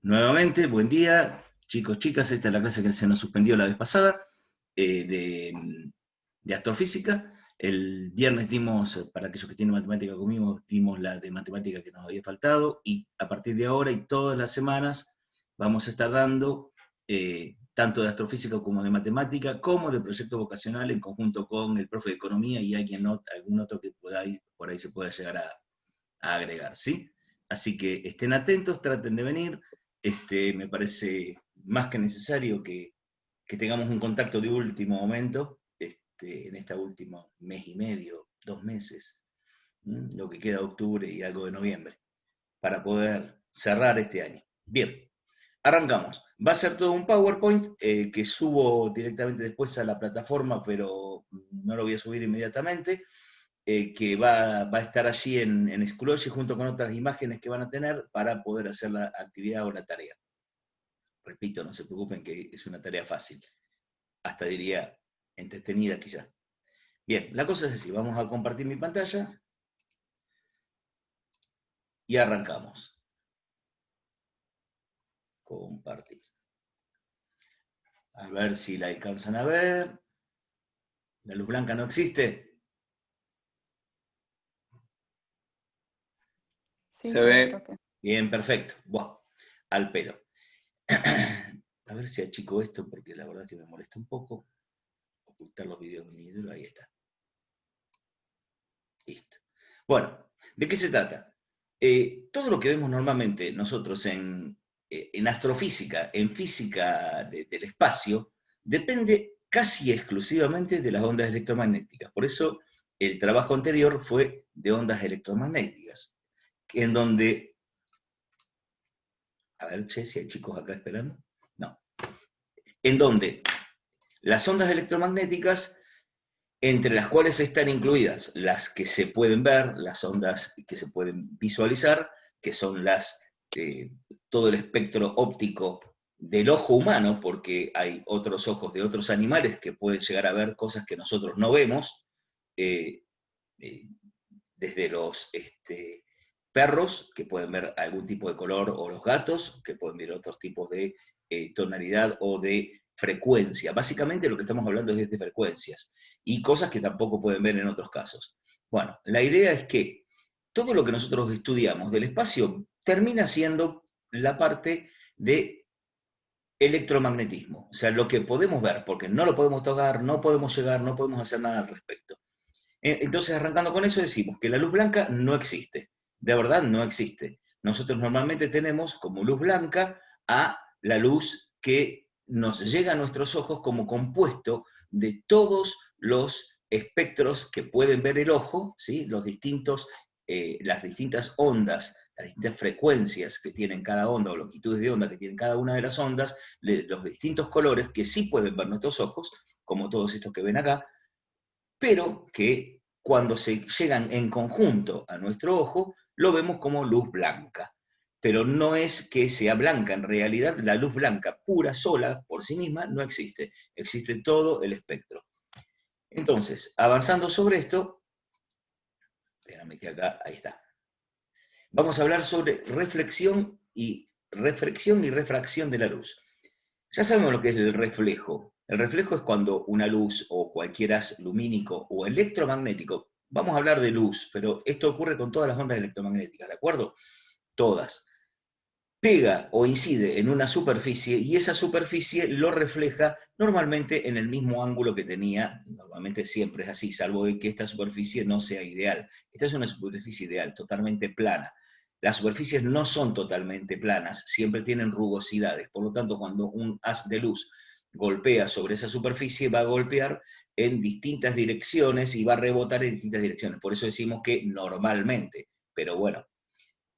Nuevamente, buen día, chicos, chicas. Esta es la clase que se nos suspendió la vez pasada eh, de, de astrofísica. El viernes dimos, para aquellos que tienen matemática conmigo, dimos la de matemática que nos había faltado, y a partir de ahora y todas las semanas vamos a estar dando tanto de astrofísica como de matemática, como de proyecto vocacional en conjunto con el profe de economía y algún otro que por ahí se pueda llegar a agregar, ¿sí? Así que estén atentos, traten de venir. Me parece más que necesario que tengamos un contacto de último momento, en este último mes y medio, 2 meses, lo que queda de octubre y algo de noviembre, para poder cerrar este año. Bien, arrancamos. Va a ser todo un PowerPoint que subo directamente después a la plataforma, pero no lo voy a subir inmediatamente, que va a estar allí en Schoology junto con otras imágenes que van a tener para poder hacer la actividad o la tarea. Repito, no se preocupen que es una tarea fácil, hasta diría entretenida quizás. Bien, la cosa es así, vamos a compartir mi pantalla y arrancamos. Compartir. A ver si la alcanzan a ver. La luz blanca no existe. Sí, Se se ve, ve. profe. Bien, perfecto. Buah, al pelo. A ver si achico esto porque la verdad que me molesta un poco. Ocultar los videos de mi ídolo, ahí está. Listo. Bueno, ¿de qué se trata? Todo lo que vemos normalmente nosotros en astrofísica, en física del espacio, depende casi exclusivamente de las ondas electromagnéticas. Por eso el trabajo anterior fue de ondas electromagnéticas, en donde... A ver, che, si hay chicos acá esperando. No. En donde las ondas electromagnéticas, entre las cuales están incluidas las que se pueden ver, las ondas que se pueden visualizar, que son todo el espectro óptico del ojo humano, porque hay otros ojos de otros animales que pueden llegar a ver cosas que nosotros no vemos, eh, eh, desde los perros, que pueden ver algún tipo de color, o los gatos, que pueden ver otros tipos de tonalidad o de frecuencia. Básicamente lo que estamos hablando es de frecuencias, y cosas que tampoco pueden ver en otros casos. Bueno, la idea es que todo lo que nosotros estudiamos del espacio termina siendo la parte de electromagnetismo, o sea, lo que podemos ver, porque no lo podemos tocar, no podemos llegar, no podemos hacer nada al respecto. Entonces, arrancando con eso, decimos que la luz blanca no existe. De verdad, no existe. Nosotros normalmente tenemos como luz blanca a la luz que nos llega a nuestros ojos como compuesto de todos los espectros que pueden ver el ojo, ¿sí? Las distintas ondas, las distintas frecuencias que tienen cada onda, o longitudes de onda que tienen cada una de las ondas, los distintos colores que sí pueden ver nuestros ojos, como todos estos que ven acá, pero que cuando se llegan en conjunto a nuestro ojo, lo vemos como luz blanca. Pero no es que sea blanca, en realidad la luz blanca pura, sola, por sí misma, no existe. Existe todo el espectro. Entonces, avanzando sobre esto, espérame que acá, ahí está. Vamos a hablar sobre reflexión y refracción de la luz. Ya sabemos lo que es el reflejo. El reflejo es cuando una luz o cualquier haz lumínico o electromagnético, vamos a hablar de luz, pero esto ocurre con todas las ondas electromagnéticas, ¿de acuerdo? Todas. Pega o incide en una superficie y esa superficie lo refleja normalmente en el mismo ángulo que tenía. Normalmente siempre es así, salvo de que esta superficie no sea ideal. Esta es una superficie ideal, totalmente plana. Las superficies no son totalmente planas, siempre tienen rugosidades. Por lo tanto, cuando un haz de luz golpea sobre esa superficie, va a golpear en distintas direcciones y va a rebotar en distintas direcciones. Por eso decimos que normalmente, pero bueno,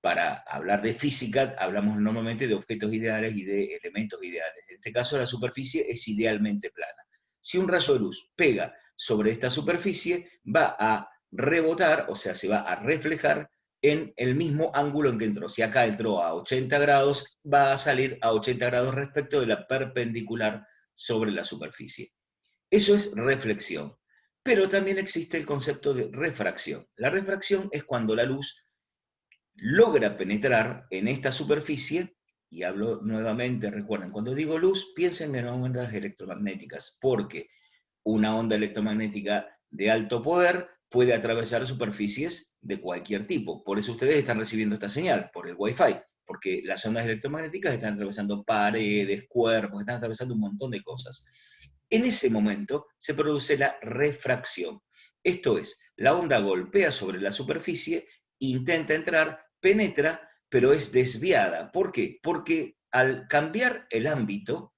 para hablar de física, hablamos normalmente de objetos ideales y de elementos ideales. En este caso, la superficie es idealmente plana. Si un rayo de luz pega sobre esta superficie, va a rebotar, o sea, se va a reflejar en el mismo ángulo en que entró. Si acá entró a 80 grados, va a salir a 80 grados respecto de la perpendicular sobre la superficie. Eso es reflexión. Pero también existe el concepto de refracción. La refracción es cuando la luz logra penetrar en esta superficie y hablo nuevamente, recuerden, cuando digo luz, piensen en ondas electromagnéticas, porque una onda electromagnética de alto poder puede atravesar superficies de cualquier tipo. Por eso ustedes están recibiendo esta señal, por el Wi-Fi, porque las ondas electromagnéticas están atravesando paredes, cuerpos, están atravesando un montón de cosas. En ese momento se produce la refracción. Esto es, la onda golpea sobre la superficie, intenta entrar, penetra, pero es desviada. ¿Por qué? Porque al cambiar el ámbito,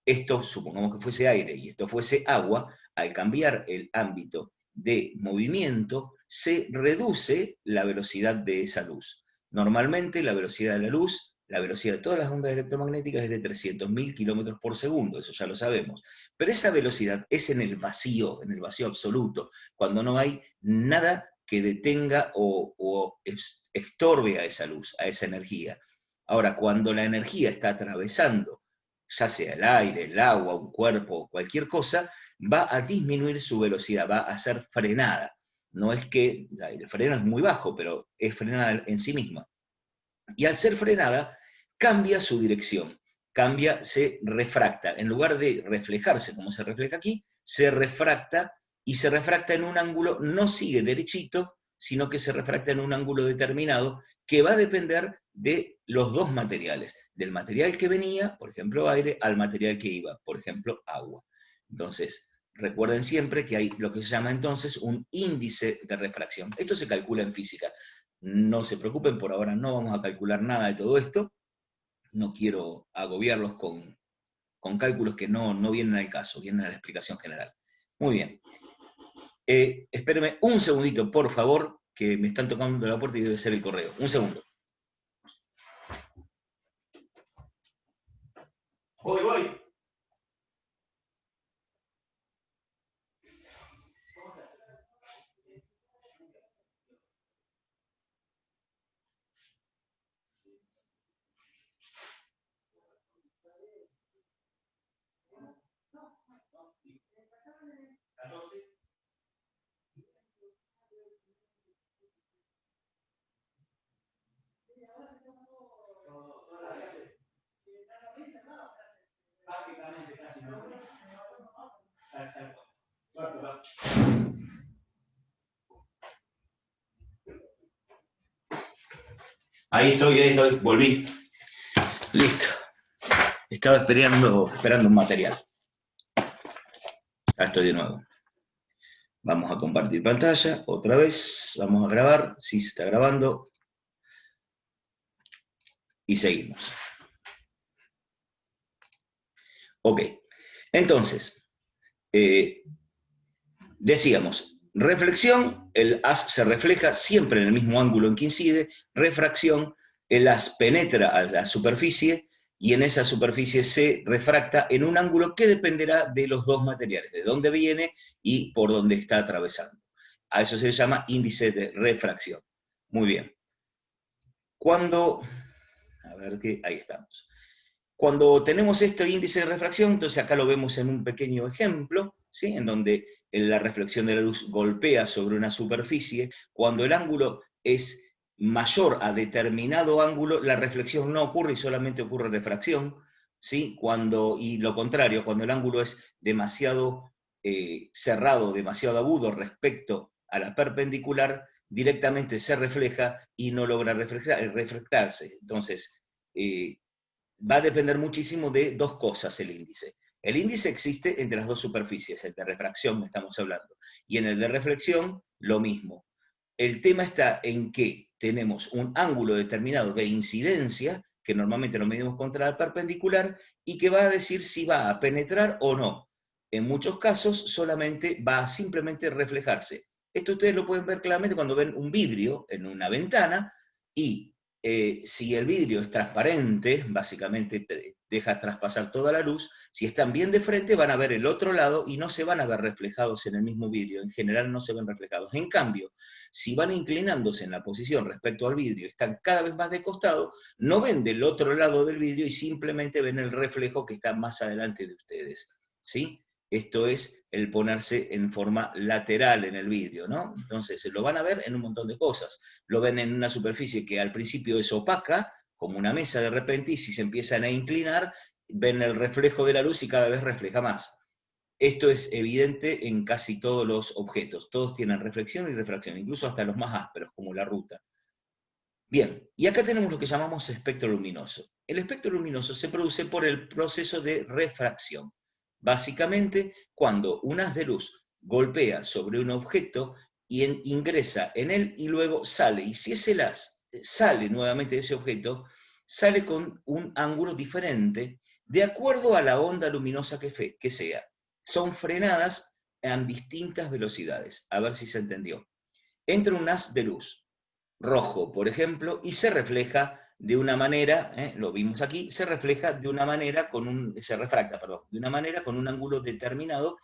esto supongamos que fuese aire y esto fuese agua, al cambiar el ámbito de movimiento, se reduce la velocidad de esa luz. Normalmente la velocidad de la luz, la velocidad de todas las ondas electromagnéticas es de 300.000 kilómetros por segundo, eso ya lo sabemos. Pero esa velocidad es en el vacío absoluto, cuando no hay nada que detenga o estorbe a esa luz, a esa energía. Ahora, cuando la energía está atravesando, ya sea el aire, el agua, un cuerpo, cualquier cosa, va a disminuir su velocidad, va a ser frenada. No es que el freno es muy bajo, pero es frenada en sí misma. Y al ser frenada, cambia su dirección, se refracta. En lugar de reflejarse como se refleja aquí, se refracta y se refracta en un ángulo, no sigue derechito, sino que se refracta en un ángulo determinado que va a depender de los dos materiales, del material que venía, por ejemplo aire, al material que iba, por ejemplo agua. Entonces, recuerden siempre que hay lo que se llama entonces un índice de refracción. Esto se calcula en física. No se preocupen, por ahora no vamos a calcular nada de todo esto. No quiero agobiarlos con cálculos que no vienen al caso, vienen a la explicación general. Muy bien. Espérenme un segundito, por favor, que me están tocando la puerta y debe ser el correo. Un segundo. Voy. Básicamente, casi no. Ahí estoy, volví. Listo. Estaba esperando un material. Ya estoy de nuevo. Vamos a compartir pantalla, otra vez, vamos a grabar, sí se está grabando, y seguimos. Ok, entonces, decíamos, reflexión, el haz se refleja siempre en el mismo ángulo en que incide, refracción, el haz penetra a la superficie y en esa superficie se refracta en un ángulo que dependerá de los dos materiales, de dónde viene y por dónde está atravesando. A eso se llama índice de refracción. Muy bien. Ahí estamos. Cuando tenemos este índice de refracción, entonces acá lo vemos en un pequeño ejemplo, ¿sí? En donde la reflexión de la luz golpea sobre una superficie. Cuando el ángulo es mayor a determinado ángulo, la reflexión no ocurre y solamente ocurre refracción, ¿sí? Y lo contrario, cuando el ángulo es demasiado cerrado, demasiado agudo respecto a la perpendicular, directamente se refleja y no logra refractarse. Entonces, va a depender muchísimo de dos cosas el índice. El índice existe entre las dos superficies, el de refracción estamos hablando, y en el de reflexión lo mismo. El tema está en que tenemos un ángulo determinado de incidencia, que normalmente lo medimos contra la perpendicular, y que va a decir si va a penetrar o no. En muchos casos solamente va a simplemente reflejarse. Esto ustedes lo pueden ver claramente cuando ven un vidrio en una ventana, y si el vidrio es transparente, básicamente deja traspasar toda la luz. Si están bien de frente van a ver el otro lado y no se van a ver reflejados en el mismo vidrio, en general no se ven reflejados. En cambio, si van inclinándose en la posición respecto al vidrio, están cada vez más de costado, no ven del otro lado del vidrio y simplemente ven el reflejo que está más adelante de ustedes, ¿sí? Esto es el ponerse en forma lateral en el vidrio, ¿no? Entonces, lo van a ver en un montón de cosas. Lo ven en una superficie que al principio es opaca, como una mesa de repente, y si se empiezan a inclinar, ven el reflejo de la luz y cada vez refleja más. Esto es evidente en casi todos los objetos. Todos tienen reflexión y refracción, incluso hasta los más ásperos, como la ruta. Bien, y acá tenemos lo que llamamos espectro luminoso. El espectro luminoso se produce por el proceso de refracción. Básicamente, cuando un haz de luz golpea sobre un objeto y ingresa en él y luego sale. Y si ese haz sale nuevamente de ese objeto, sale con un ángulo diferente de acuerdo a la onda luminosa que sea. Son frenadas en distintas velocidades. A ver si se entendió. Entra un haz de luz rojo, por ejemplo, y se refleja de una manera, lo vimos aquí, se refleja de una manera se refracta, perdón, de una manera con un ángulo determinado,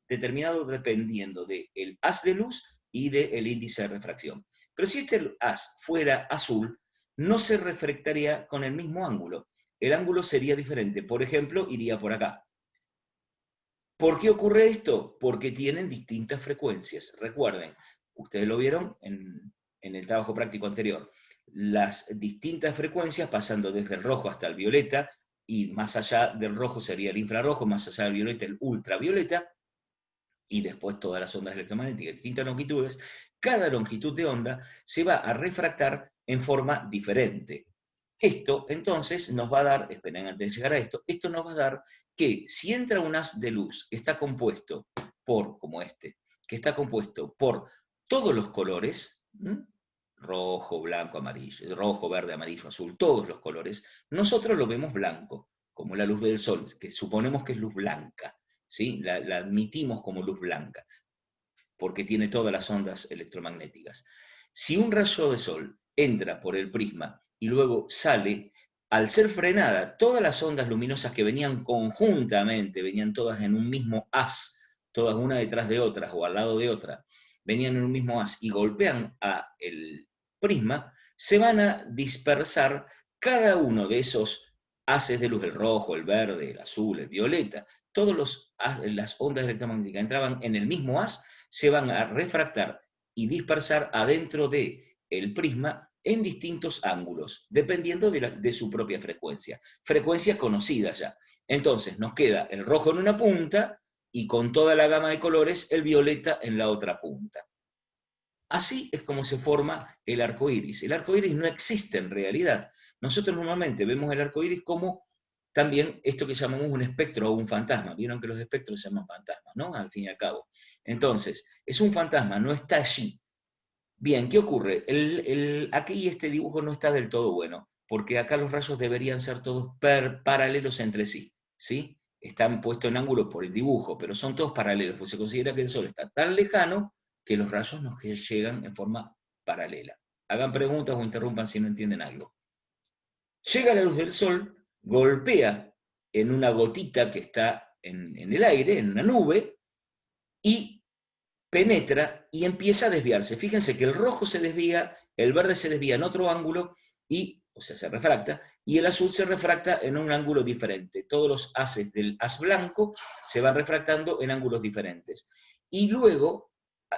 determinado dependiendo del haz de luz y del índice de refracción. Pero si este haz fuera azul, no se refractaría con el mismo ángulo. El ángulo sería diferente. Por ejemplo, iría por acá. ¿Por qué ocurre esto? Porque tienen distintas frecuencias. Recuerden, ustedes lo vieron en el trabajo práctico anterior, las distintas frecuencias pasando desde el rojo hasta el violeta, y más allá del rojo sería el infrarrojo, más allá del violeta el ultravioleta, y después todas las ondas electromagnéticas de distintas longitudes. Cada longitud de onda se va a refractar en forma diferente. Esto entonces nos va a dar, esperen antes de llegar a esto nos va a dar que si entra un haz de luz que está compuesto por, como este, que está compuesto por todos los colores, rojo, blanco, amarillo, rojo, verde, amarillo, azul, todos los colores, nosotros lo vemos blanco, como la luz del sol, que suponemos que es luz blanca, ¿sí? La admitimos como luz blanca, porque tiene todas las ondas electromagnéticas. Si un rayo de sol entra por el prisma y luego sale, al ser frenada, todas las ondas luminosas que venían conjuntamente, venían todas en un mismo haz, todas una detrás de otras o al lado de otra, venían en un mismo haz y golpean a el prisma, se van a dispersar cada uno de esos haces de luz, el rojo, el verde, el azul, el violeta, todas las ondas electromagnéticas entraban en el mismo haz, se van a refractar y dispersar adentro del prisma en distintos ángulos, dependiendo de su propia frecuencia. Frecuencia conocida ya. Entonces nos queda el rojo en una punta y con toda la gama de colores el violeta en la otra punta. Así es como se forma el arco iris. El arco iris no existe en realidad. Nosotros normalmente vemos el arco iris como también esto que llamamos un espectro o un fantasma. Vieron que los espectros se llaman fantasmas, ¿no? Al fin y al cabo. Entonces, es un fantasma, no está allí. Bien, ¿qué ocurre? Aquí este dibujo no está del todo bueno, porque acá los rayos deberían ser todos paralelos entre sí, ¿sí? Están puestos en ángulo por el dibujo, pero son todos paralelos, pues se considera que el Sol está tan lejano que los rayos nos llegan en forma paralela. Hagan preguntas o interrumpan si no entienden algo. Llega la luz del Sol, golpea en una gotita que está en el aire, en una nube, y penetra y empieza a desviarse. Fíjense que el rojo se desvía, el verde se desvía en otro ángulo, o sea, se refracta, y el azul se refracta en un ángulo diferente. Todos los haces del haz blanco se van refractando en ángulos diferentes. Y luego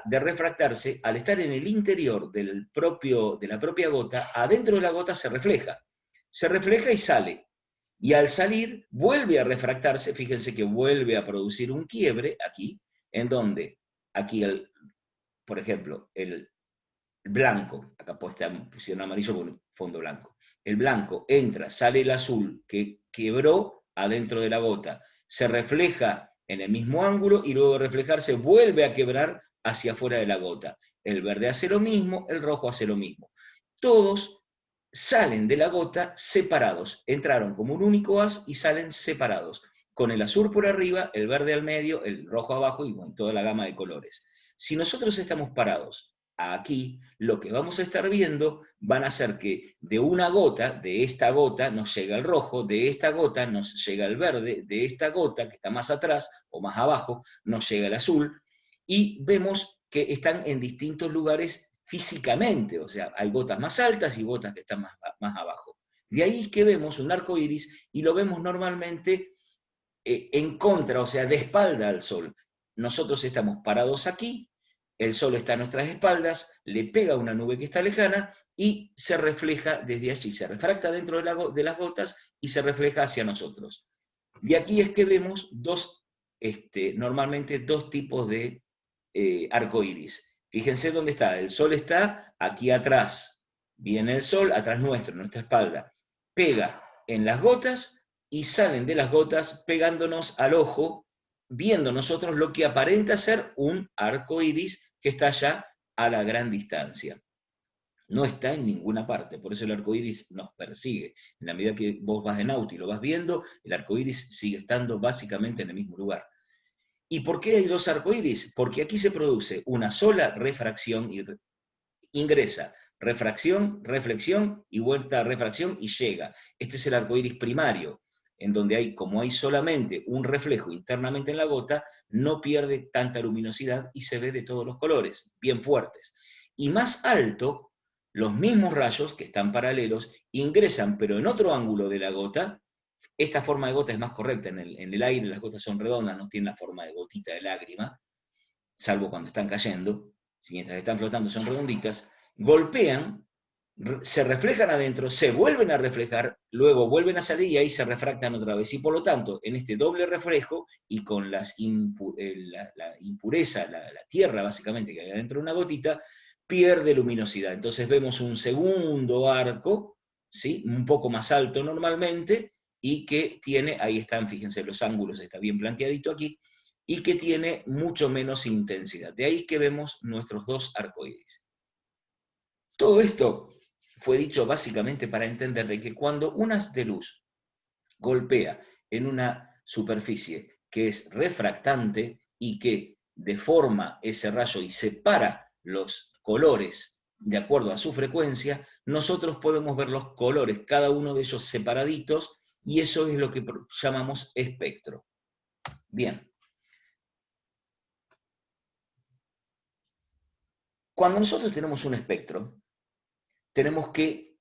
de refractarse, al estar en el interior de la propia gota, adentro de la gota se refleja y sale. Y al salir, vuelve a refractarse, fíjense que vuelve a producir un quiebre aquí, en donde aquí, por ejemplo, el blanco, acá pusieron amarillo con fondo blanco, el blanco entra, sale el azul que quebró adentro de la gota, se refleja en el mismo ángulo y luego de reflejarse vuelve a quebrar hacia afuera de la gota. El verde hace lo mismo, el rojo hace lo mismo. Todos salen de la gota separados, entraron como un único haz y salen separados, con el azul por arriba, el verde al medio, el rojo abajo y bueno, toda la gama de colores. Si nosotros estamos parados aquí, lo que vamos a estar viendo van a ser que de una gota, de esta gota nos llega el rojo, de esta gota nos llega el verde, de esta gota que está más atrás o más abajo nos llega el azul, y vemos que están en distintos lugares físicamente, o sea, hay gotas más altas y gotas que están más abajo. De ahí que vemos un arco iris y lo vemos normalmente en contra, o sea, de espalda al Sol. Nosotros estamos parados aquí, el sol está a nuestras espaldas, le pega a una nube que está lejana y se refleja desde allí, se refracta dentro de las gotas y se refleja hacia nosotros. De aquí es que vemos normalmente dos tipos de arco iris. Fíjense dónde está, el sol está aquí atrás, viene el sol atrás nuestro, en nuestra espalda, pega en las gotas y salen de las gotas pegándonos al ojo, viendo nosotros lo que aparenta ser un arco iris que está allá a la gran distancia. No está en ninguna parte, por eso el arco iris nos persigue. En la medida que vos vas en auto y lo vas viendo, el arco iris sigue estando básicamente en el mismo lugar. ¿Y por qué hay dos arcoíris? Porque aquí se produce una sola refracción y ingresa refracción, reflexión y vuelta a refracción y llega. Este es el arcoíris primario, en donde como hay solamente un reflejo internamente en la gota, no pierde tanta luminosidad y se ve de todos los colores, bien fuertes. Y más alto, los mismos rayos, que están paralelos, ingresan, pero en otro ángulo de la gota. Esta forma de gota es más correcta, en el aire las gotas son redondas, no tienen la forma de gotita de lágrima, salvo cuando están cayendo, si mientras están flotando son redonditas, golpean, se reflejan adentro, se vuelven a reflejar, luego vuelven a salir y ahí se refractan otra vez. Y por lo tanto, en este doble reflejo y con la impureza, la tierra básicamente que hay adentro de una gotita, pierde luminosidad. Entonces vemos un segundo arco, ¿sí? Un poco más alto normalmente, y que tiene, ahí están, fíjense los ángulos, está bien planteadito aquí, y que tiene mucho menos intensidad. De ahí que vemos nuestros dos arcoíris. Todo esto fue dicho básicamente para entender de que cuando un haz de luz golpea en una superficie que es refractante y que deforma ese rayo y separa los colores de acuerdo a su frecuencia, nosotros podemos ver los colores, cada uno de ellos separaditos, y eso es lo que llamamos espectro. Bien. Cuando nosotros tenemos un espectro, tenemos que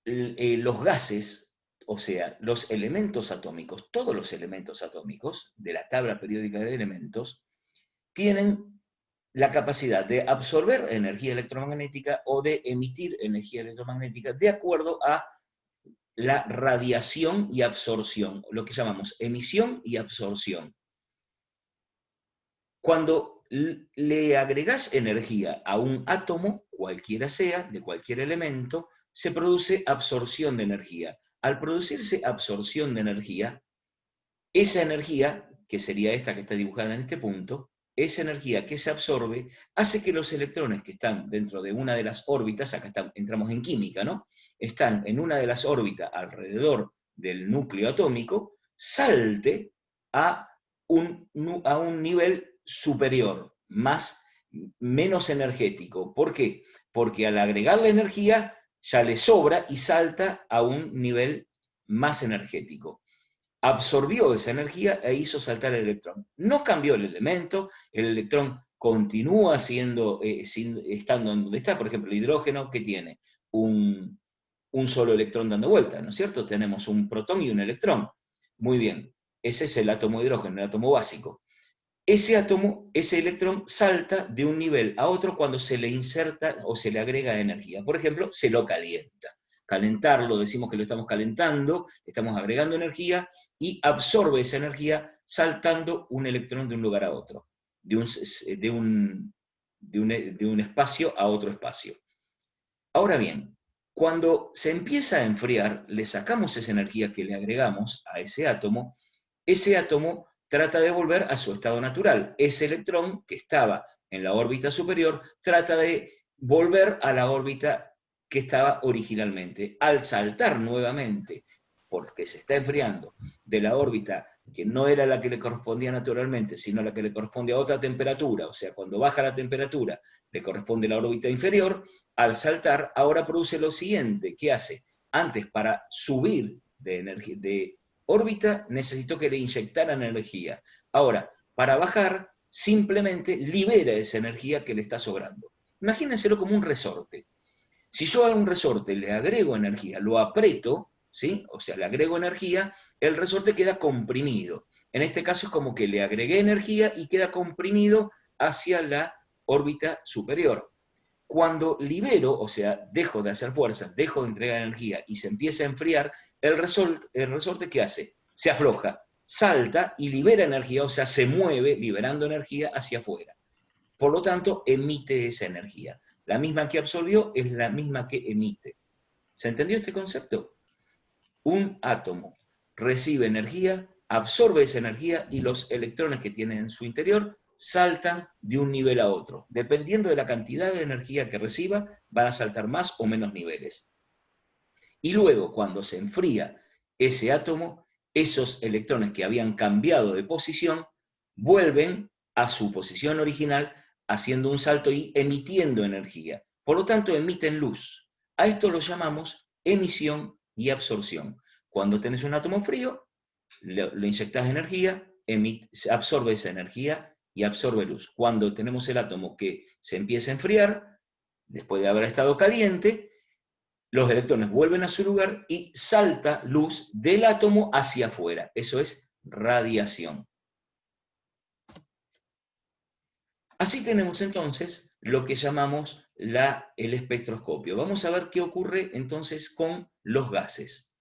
los gases, o sea, los elementos atómicos, todos los elementos atómicos de la tabla periódica de elementos, tienen la capacidad de absorber energía electromagnética o de emitir energía electromagnética de acuerdo a la radiación y absorción, lo que llamamos emisión y absorción. Cuando le agregás energía a un átomo, cualquiera sea, de cualquier elemento, se produce absorción de energía. Al producirse absorción de energía, esa energía, que sería esta que está dibujada en este punto, esa energía que se absorbe hace que los electrones que están dentro de una de las órbitas, acá entramos en química, ¿no? Están en una de las órbitas alrededor del núcleo atómico, salte a un nivel superior, menos energético. ¿Por qué? Porque al agregarle energía ya le sobra y salta a un nivel más energético. Absorbió esa energía e hizo saltar el electrón. No cambió el elemento, el electrón continúa estando en donde está. Por ejemplo, el hidrógeno, que tiene un solo electrón dando vuelta, ¿no es cierto? Tenemos un protón y un electrón. Muy bien, ese es el átomo de hidrógeno, el átomo básico. Ese átomo, ese electrón, salta de un nivel a otro cuando se le inserta o se le agrega energía. Por ejemplo, se lo calienta. Calentarlo, decimos que lo estamos calentando, estamos agregando energía, y absorbe esa energía saltando un electrón de un lugar a otro, de un espacio a otro espacio. Ahora bien, cuando se empieza a enfriar, le sacamos esa energía que le agregamos a ese átomo trata de volver a su estado natural. Ese electrón que estaba en la órbita superior trata de volver a la órbita que estaba originalmente. Al saltar nuevamente, porque se está enfriando, de la órbita que no era la que le correspondía naturalmente, sino la que le corresponde a otra temperatura, o sea, cuando baja la temperatura le corresponde la órbita inferior, al saltar ahora produce lo siguiente. ¿Qué hace? Antes, para subir de órbita, necesitó que le inyectaran energía. Ahora, para bajar, simplemente libera esa energía que le está sobrando. Imagínenselo como un resorte. Si yo a un resorte le agrego energía, lo aprieto, ¿sí? O sea, le agrego energía, el resorte queda comprimido. En este caso es como que le agregué energía y queda comprimido hacia la órbita superior. Cuando libero, o sea, dejo de hacer fuerzas, dejo de entregar energía y se empieza a enfriar, el resorte ¿qué hace? Se afloja, salta y libera energía, o sea, se mueve liberando energía hacia afuera. Por lo tanto, emite esa energía. La misma que absorbió es la misma que emite. ¿Se entendió este concepto? Un átomo recibe energía, absorbe esa energía y los electrones que tiene en su interior saltan de un nivel a otro. Dependiendo de la cantidad de energía que reciba, van a saltar más o menos niveles. Y luego, cuando se enfría ese átomo, esos electrones que habían cambiado de posición vuelven a su posición original haciendo un salto y emitiendo energía. Por lo tanto, emiten luz. A esto lo llamamos emisión y absorción. Cuando tenés un átomo frío, le inyectas energía, absorbe esa energía y absorbe luz. Cuando tenemos el átomo que se empieza a enfriar, después de haber estado caliente, los electrones vuelven a su lugar y salta luz del átomo hacia afuera. Eso es radiación. Así tenemos entonces lo que llamamos el espectroscopio. Vamos a ver qué ocurre entonces con los gases.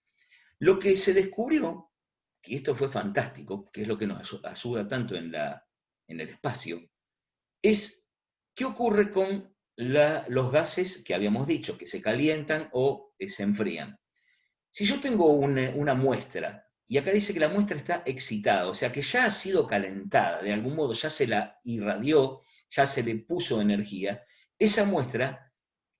Lo que se descubrió, y esto fue fantástico, que es lo que nos ayuda tanto en el espacio, es qué ocurre con los gases que habíamos dicho, que se calientan o se enfrían. Si yo tengo una muestra, y acá dice que la muestra está excitada, o sea que ya ha sido calentada, de algún modo ya se la irradió, ya se le puso energía, esa muestra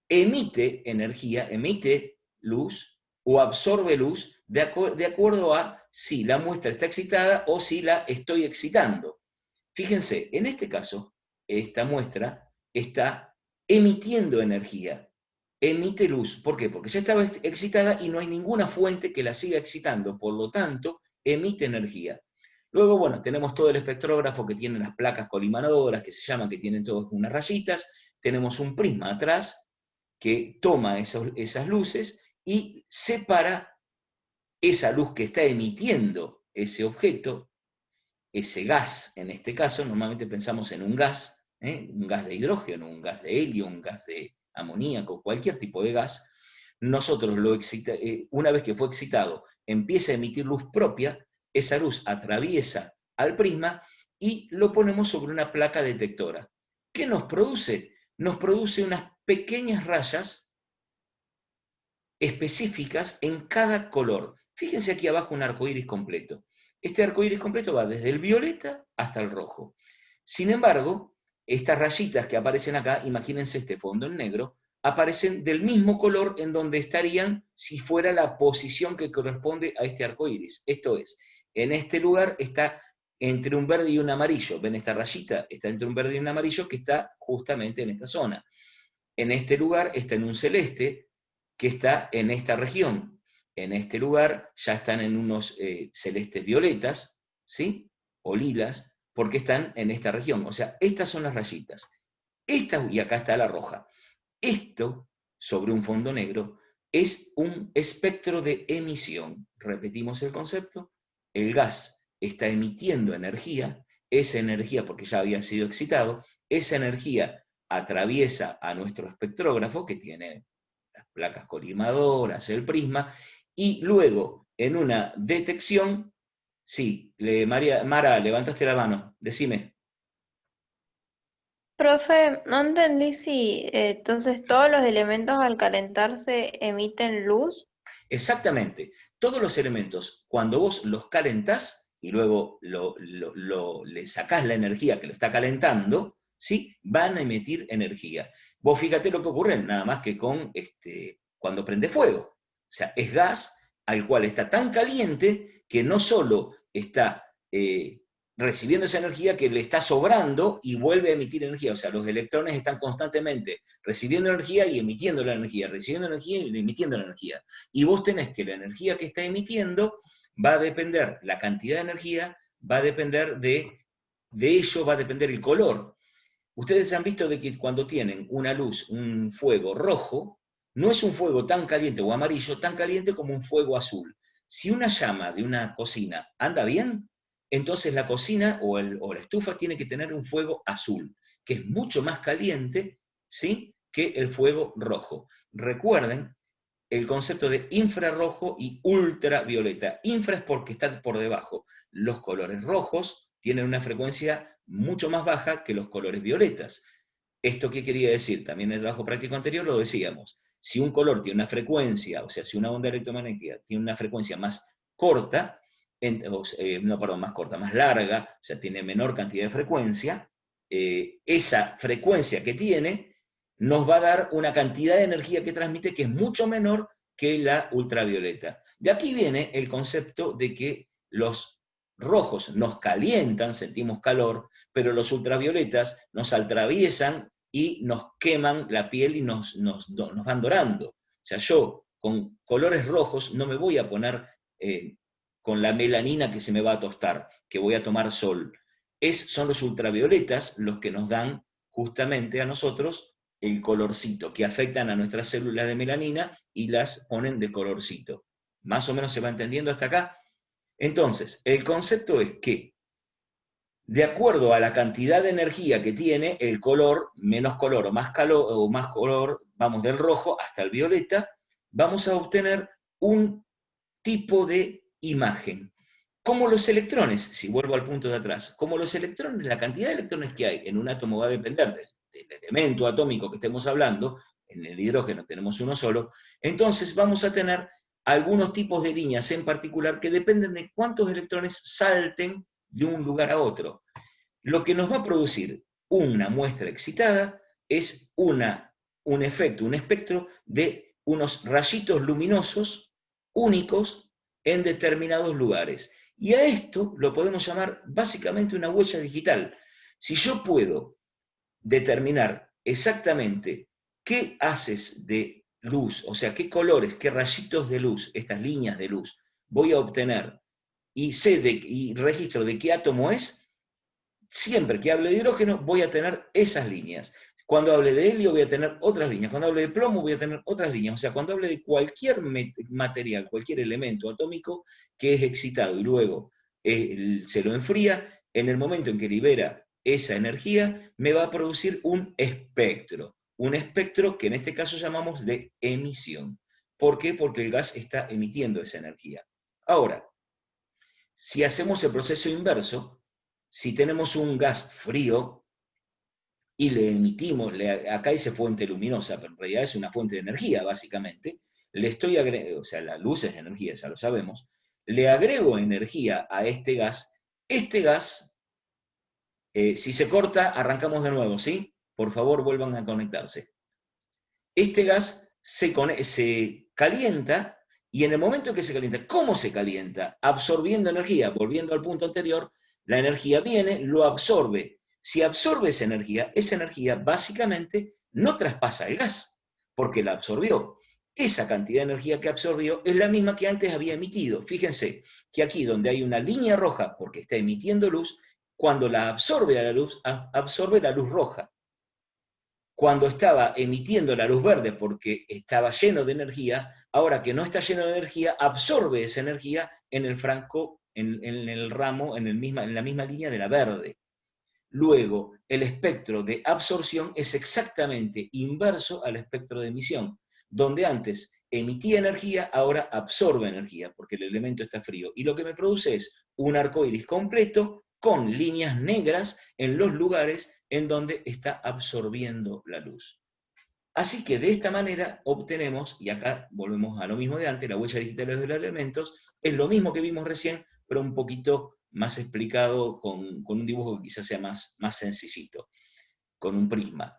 emite energía, emite luz o absorbe luz de acuerdo a si la muestra está excitada o si la estoy excitando. Fíjense, en este caso, esta muestra está emitiendo energía, emite luz. ¿Por qué? Porque ya estaba excitada y no hay ninguna fuente que la siga excitando, por lo tanto, emite energía. Luego, bueno, tenemos todo el espectrógrafo que tiene las placas colimadoras, que se llaman, que tienen todas unas rayitas, tenemos un prisma atrás que toma esas luces y separa esa luz que está emitiendo ese objeto, ese gas, en este caso, normalmente pensamos en un gas de hidrógeno, un gas de helio, un gas de amoníaco, cualquier tipo de gas. Nosotros una vez que fue excitado, empieza a emitir luz propia, esa luz atraviesa al prisma y lo ponemos sobre una placa detectora. ¿Qué nos produce? Nos produce unas pequeñas rayas específicas en cada color. Fíjense aquí abajo un arco iris completo. Este arco iris completo va desde el violeta hasta el rojo. Sin embargo, estas rayitas que aparecen acá, imagínense este fondo en negro, aparecen del mismo color en donde estarían si fuera la posición que corresponde a este arco iris. Esto es, en este lugar está entre un verde y un amarillo. ¿Ven esta rayita? Está entre un verde y un amarillo que está justamente en esta zona. En este lugar está en un celeste que está en esta región. En este lugar ya están en unos celestes violetas, ¿sí? O lilas, porque están en esta región. O sea, estas son las rayitas. Y acá está la roja. Esto, sobre un fondo negro, es un espectro de emisión. Repetimos el concepto. El gas está emitiendo energía, esa energía, porque ya había sido excitado, esa energía atraviesa a nuestro espectrógrafo, que tiene las placas colimadoras, el prisma, y luego, en una detección, sí, Mara, levantaste la mano, decime. Profe, no entendí si entonces todos los elementos al calentarse emiten luz. Exactamente. Todos los elementos, cuando vos los calentás y luego le sacás la energía que lo está calentando, ¿sí? Van a emitir energía. Vos fíjate lo que ocurre nada más que con cuando prende fuego. O sea, es gas al cual está tan caliente que no solo está recibiendo esa energía que le está sobrando y vuelve a emitir energía. O sea, los electrones están constantemente recibiendo energía y emitiendo la energía, recibiendo energía y emitiendo la energía. Y vos tenés que la energía que está emitiendo va a depender, la cantidad de energía va a depender de ello, va a depender el color. Ustedes han visto de que cuando tienen una luz, un fuego rojo, no es un fuego tan caliente o amarillo, tan caliente como un fuego azul. Si una llama de una cocina anda bien, entonces la cocina o la estufa tiene que tener un fuego azul, que es mucho más caliente, ¿sí?, que el fuego rojo. Recuerden el concepto de infrarrojo y ultravioleta. Infra es porque está por debajo. Los colores rojos tienen una frecuencia mucho más baja que los colores violetas. ¿Esto qué quería decir? También en el trabajo práctico anterior lo decíamos. Si un color tiene una frecuencia, o sea, si una onda electromagnética tiene una frecuencia más corta, más larga, o sea, tiene menor cantidad de frecuencia, esa frecuencia que tiene nos va a dar una cantidad de energía que transmite que es mucho menor que la ultravioleta. De aquí viene el concepto de que los rojos nos calientan, sentimos calor, pero los ultravioletas nos atraviesan y nos queman la piel y nos van dorando. O sea, yo con colores rojos no me voy a poner con la melanina que se me va a tostar, que voy a tomar sol. Son los ultravioletas los que nos dan justamente a nosotros el colorcito, que afectan a nuestras células de melanina y las ponen de colorcito. ¿Más o menos se va entendiendo hasta acá? Entonces, el concepto es que, de acuerdo a la cantidad de energía que tiene, el color, menos color o más color, vamos del rojo hasta el violeta, vamos a obtener un tipo de imagen. Como los electrones, si vuelvo al punto de atrás, como los electrones, la cantidad de electrones que hay en un átomo va a depender del elemento atómico que estemos hablando. En el hidrógeno tenemos uno solo, entonces vamos a tener algunos tipos de líneas en particular que dependen de cuántos electrones salten de un lugar a otro. Lo que nos va a producir una muestra excitada es un efecto, un espectro de unos rayitos luminosos únicos en determinados lugares. Y a esto lo podemos llamar básicamente una huella digital. Si yo puedo determinar exactamente qué haces de luz, o sea, qué colores, qué rayitos de luz, estas líneas de luz, voy a obtener y y registro de qué átomo es, siempre que hable de hidrógeno voy a tener esas líneas. Cuando hable de helio voy a tener otras líneas. Cuando hable de plomo voy a tener otras líneas. O sea, cuando hable de cualquier material, cualquier elemento atómico que es excitado y luego se lo enfría, en el momento en que libera esa energía, me va a producir un espectro. Un espectro que en este caso llamamos de emisión. ¿Por qué? Porque el gas está emitiendo esa energía. Ahora, si hacemos el proceso inverso, si tenemos un gas frío y le emitimos, acá dice fuente luminosa, pero en realidad es una fuente de energía, básicamente, le estoy agregando, o sea, la luz es energía, ya lo sabemos, le agrego energía a este gas, si se corta, arrancamos de nuevo, ¿sí? Por favor, vuelvan a conectarse. Este gas se calienta, y en el momento que se calienta, ¿cómo se calienta? Absorbiendo energía. Volviendo al punto anterior, la energía viene, lo absorbe. Si absorbe esa energía básicamente no traspasa el gas, porque la absorbió. Esa cantidad de energía que absorbió es la misma que antes había emitido. Fíjense que aquí donde hay una línea roja, porque está emitiendo luz, cuando la absorbe a la luz, absorbe la luz roja. Cuando estaba emitiendo la luz verde porque estaba lleno de energía, ahora que no está lleno de energía, absorbe esa energía en el franco, en el ramo, en la misma línea de la verde. Luego, el espectro de absorción es exactamente inverso al espectro de emisión, donde antes emitía energía, ahora absorbe energía, porque el elemento está frío. Y lo que me produce es un arco iris completo con líneas negras en los lugares en donde está absorbiendo la luz. Así que de esta manera obtenemos, y acá volvemos a lo mismo de antes, la huella digital de los elementos, es lo mismo que vimos recién, pero un poquito más explicado con un dibujo que quizás sea más sencillito, con un prisma.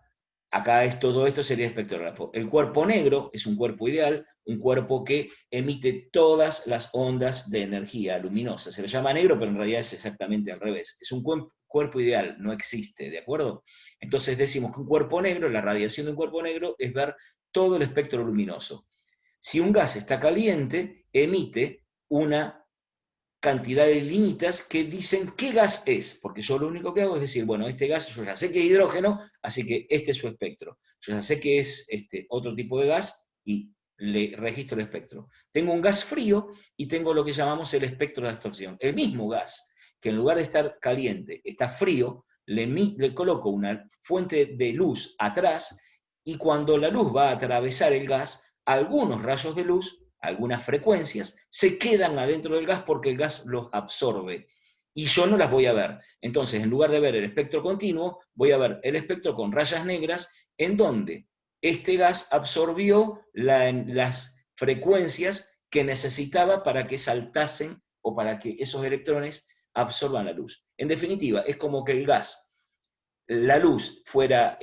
Acá todo esto sería espectrógrafo. El cuerpo negro es un cuerpo ideal, un cuerpo que emite todas las ondas de energía luminosa. Se le llama negro, pero en realidad es exactamente al revés. Es un cuerpo ideal, no existe, ¿de acuerdo? Entonces decimos que un cuerpo negro, la radiación de un cuerpo negro es ver todo el espectro luminoso. Si un gas está caliente, emite una cantidad de líneas que dicen qué gas es, porque yo lo único que hago es decir, bueno, este gas yo ya sé que es hidrógeno, así que este es su espectro. Yo ya sé que es otro tipo de gas y le registro el espectro. Tengo un gas frío y tengo lo que llamamos el espectro de absorción. El mismo gas, que en lugar de estar caliente, está frío, le coloco una fuente de luz atrás, y cuando la luz va a atravesar el gas, algunos rayos de luz, algunas frecuencias, se quedan adentro del gas porque el gas los absorbe. Y yo no las voy a ver. Entonces, en lugar de ver el espectro continuo, voy a ver el espectro con rayas negras, en donde este gas absorbió las frecuencias que necesitaba para que saltasen o para que esos electrones absorban la luz. En definitiva, es como que el gas, la luz fuera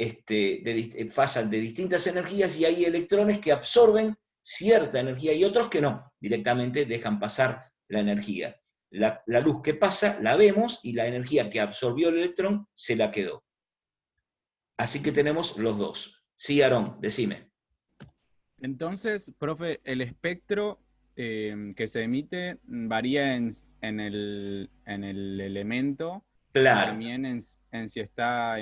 pasan de distintas energías y hay electrones que absorben cierta energía y otros que no, directamente dejan pasar la energía. La luz que pasa la vemos y la energía que absorbió el electrón se la quedó. Así que tenemos los dos. Sí, Aarón, decime. Entonces, profe, el espectro que se emite varía en el elemento y Claro, también en si está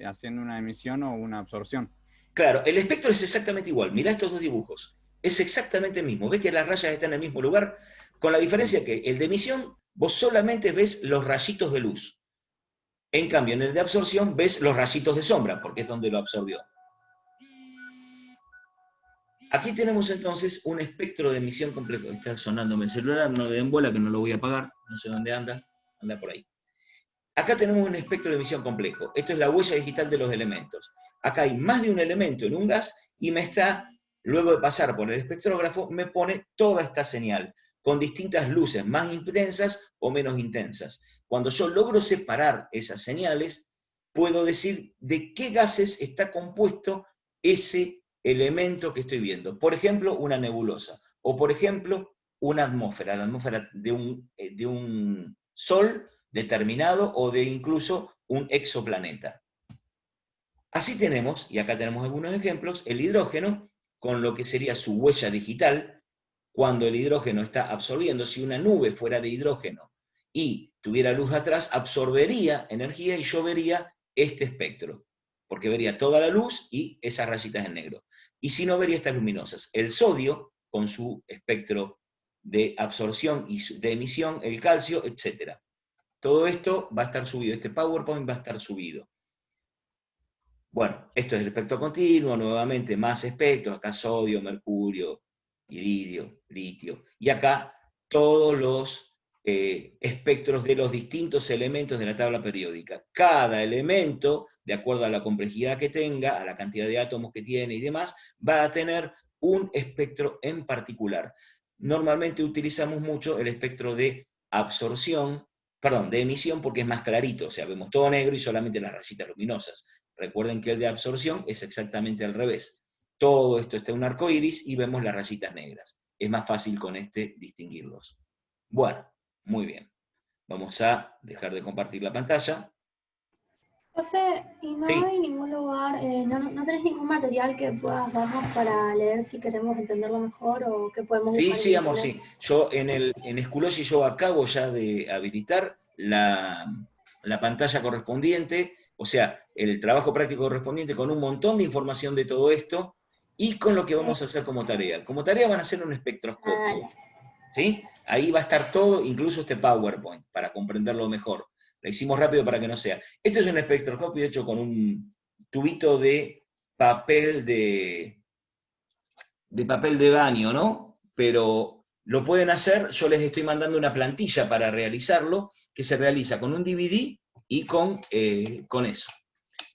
haciendo una emisión o una absorción. claro, el espectro es exactamente igual. Mirá estos dos dibujos. Es exactamente el mismo. ¿Ves que las rayas están en el mismo lugar? Con la diferencia Sí. que el de emisión, vos solamente ves los rayitos de luz. En cambio, en el de absorción ves los rayitos de sombra, porque es donde lo absorbió. Aquí tenemos entonces un espectro de emisión complejo. Está sonándome el celular, no le den bola que no lo voy a apagar. No sé dónde anda, anda por ahí. Acá tenemos un espectro de emisión complejo. Esto es la huella digital de los elementos. Acá hay más de un elemento en un gas y me está, luego de pasar por el espectrógrafo, me pone toda esta señal, con distintas luces más intensas o menos intensas. Cuando yo logro separar esas señales, puedo decir de qué gases está compuesto ese elemento que estoy viendo. Por ejemplo, una nebulosa. O por ejemplo, una atmósfera, la atmósfera de un sol determinado o de incluso un exoplaneta. Así tenemos, y acá tenemos algunos ejemplos, el hidrógeno con lo que sería su huella digital. Cuando el hidrógeno está absorbiendo, si una nube fuera de hidrógeno y tuviera luz atrás, absorbería energía y yo vería este espectro, porque vería toda la luz y esas rayitas en negro. Y si no, vería estas luminosas. El sodio, con su espectro de absorción y de emisión, el calcio, etc. Todo esto va a estar subido, este PowerPoint va a estar subido. Bueno, esto es el espectro continuo, nuevamente más espectros, acá sodio, mercurio, iridio, litio, y acá todos los espectros de los distintos elementos de la tabla periódica. Cada elemento, de acuerdo a la complejidad que tenga, a la cantidad de átomos que tiene y demás, va a tener un espectro en particular. Normalmente utilizamos mucho el espectro de absorción, perdón, de emisión porque es más clarito, o sea, vemos todo negro y solamente las rayitas luminosas. Recuerden que el de absorción es exactamente al revés. Todo esto está en un arco iris y vemos las rayitas negras. Es más fácil con este distinguirlos. Bueno, muy bien. Vamos a dejar de compartir la pantalla. Profe, ¿y no Sí, hay ningún lugar, no tenés ningún material que puedas darnos para leer si queremos entenderlo mejor o que podemos sí, buscar en sí, amor, internet? sí. Yo en Schoology yo acabo ya de habilitar la pantalla correspondiente, o sea, el trabajo práctico correspondiente con un montón de información de todo esto y con lo que vamos a hacer como tarea. Como tarea van a hacer un espectroscopio. Dale. ¿Sí? Ahí va a estar todo, incluso este PowerPoint, para comprenderlo mejor. Lo hicimos rápido para que no sea. Esto es un espectroscopio hecho con un tubito de papel de baño, ¿no? Pero lo pueden hacer, yo les estoy mandando una plantilla para realizarlo, que se realiza con un DVD y con eso.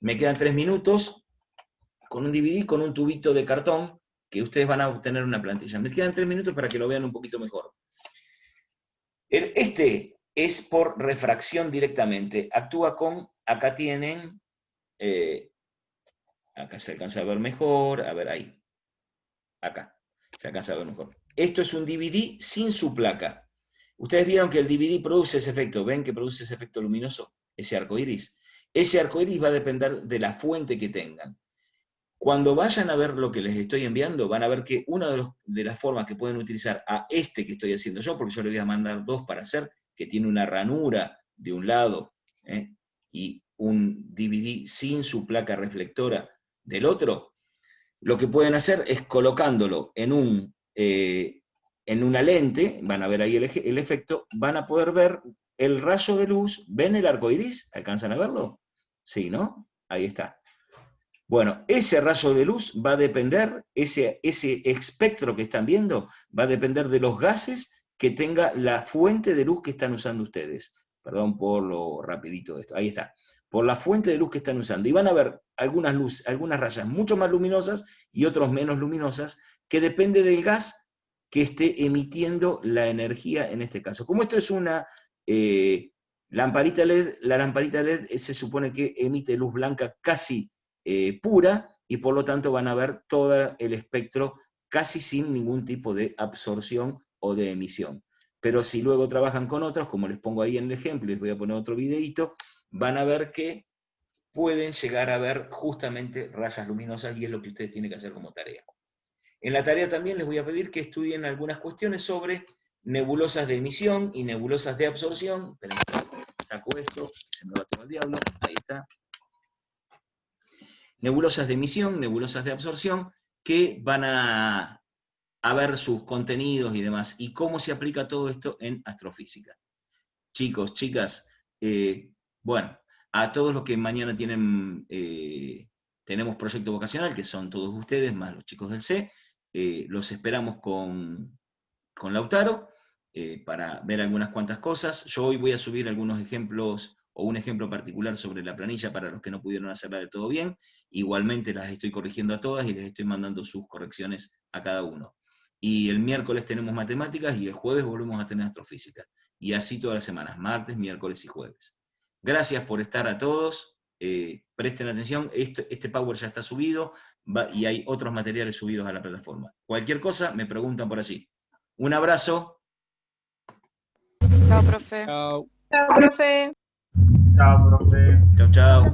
Me quedan 3 minutos, con un DVD, con un tubito de cartón, que ustedes van a obtener una plantilla. Me quedan 3 minutos para que lo vean un poquito mejor. Este es por refracción directamente. Actúa con, acá tienen, acá se alcanza a ver mejor, a ver ahí, acá, se alcanza a ver mejor. Esto es un DVD sin su placa. Ustedes vieron que el DVD produce ese efecto, ¿ven que produce ese efecto luminoso? Ese arco iris. Ese arco iris va a depender de la fuente que tengan. Cuando vayan a ver lo que les estoy enviando, van a ver que una de las formas que pueden utilizar a este que estoy haciendo yo, porque yo les voy a mandar dos para hacer, que tiene una ranura de un lado y un DVD sin su placa reflectora del otro, lo que pueden hacer es colocándolo en una lente, van a ver ahí el efecto, van a poder ver el rayo de luz, ¿ven el arco iris? ¿Alcanzan a verlo? Sí, ¿no? Ahí está. Bueno, ese rayo de luz va a depender, ese espectro que están viendo, va a depender de los gases que tenga la fuente de luz que están usando ustedes. Perdón por lo rapidito de esto. Ahí está. Por la fuente de luz que están usando. Y van a ver algunas rayas mucho más luminosas y otras menos luminosas, que depende del gas que esté emitiendo la energía en este caso. Como esto es una lamparita LED, la lamparita LED se supone que emite luz blanca casi pura, y por lo tanto van a ver todo el espectro casi sin ningún tipo de absorción o de emisión. Pero si luego trabajan con otros, como les pongo ahí en el ejemplo, les voy a poner otro videito, van a ver que pueden llegar a ver justamente rayas luminosas, y es lo que ustedes tienen que hacer como tarea. En la tarea también les voy a pedir que estudien algunas cuestiones sobre nebulosas de emisión y nebulosas de absorción. Esperen, saco esto, se me va todo el diablo, ahí está. Nebulosas de emisión, nebulosas de absorción, que van a ver sus contenidos y demás, y cómo se aplica todo esto en astrofísica. Chicos, chicas, bueno, a todos los que mañana tenemos proyecto vocacional, que son todos ustedes, más los chicos del C, los esperamos con Lautaro, para ver algunas cuantas cosas. Yo hoy voy a subir algunos ejemplos, o un ejemplo particular sobre la planilla para los que no pudieron hacerla de todo bien. Igualmente las estoy corrigiendo a todas y les estoy mandando sus correcciones a cada uno. Y el miércoles tenemos matemáticas y el jueves volvemos a tener astrofísica. Y así todas las semanas, martes, miércoles y jueves. Gracias por estar a todos. Presten atención, este Power ya está subido y hay otros materiales subidos a la plataforma. Cualquier cosa, me preguntan por allí. Un abrazo. Chao, profe. Chao. Chao, profe. Chao, profe. Chau, chau.